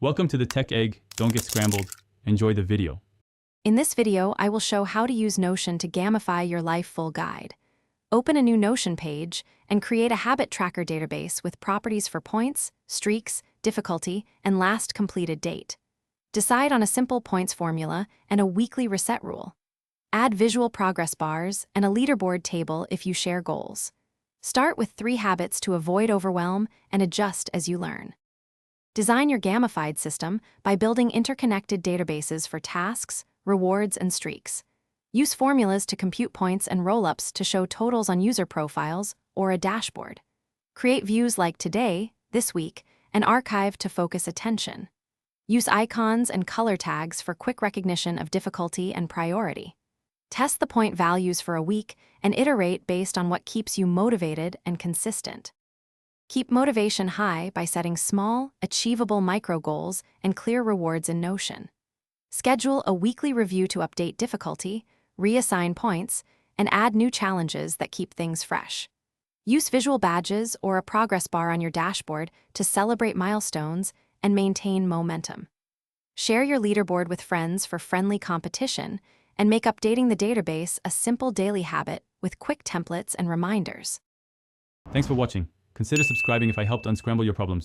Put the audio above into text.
Welcome to the Tech Egg. Don't get scrambled. Enjoy the video. In this video, I will show how to use Notion to gamify your life full guide. Open a new Notion page and create a habit tracker database with properties for points, streaks, difficulty, and last completed date. Decide on a simple points formula and a weekly reset rule. Add visual progress bars and a leaderboard table if you share goals. Start with 3 habits to avoid overwhelm and adjust as you learn. Design your gamified system by building interconnected databases for tasks, rewards, and streaks. Use formulas to compute points and roll-ups to show totals on user profiles or a dashboard. Create views like today, this week, and archive to focus attention. Use icons and color tags for quick recognition of difficulty and priority. Test the point values for a week and iterate based on what keeps you motivated and consistent. Keep motivation high by setting small, achievable micro goals and clear rewards in Notion. Schedule a weekly review to update difficulty, reassign points, and add new challenges that keep things fresh. Use visual badges or a progress bar on your dashboard to celebrate milestones and maintain momentum. Share your leaderboard with friends for friendly competition and make updating the database a simple daily habit with quick templates and reminders. Thanks for watching. Consider subscribing if I helped unscramble your problems.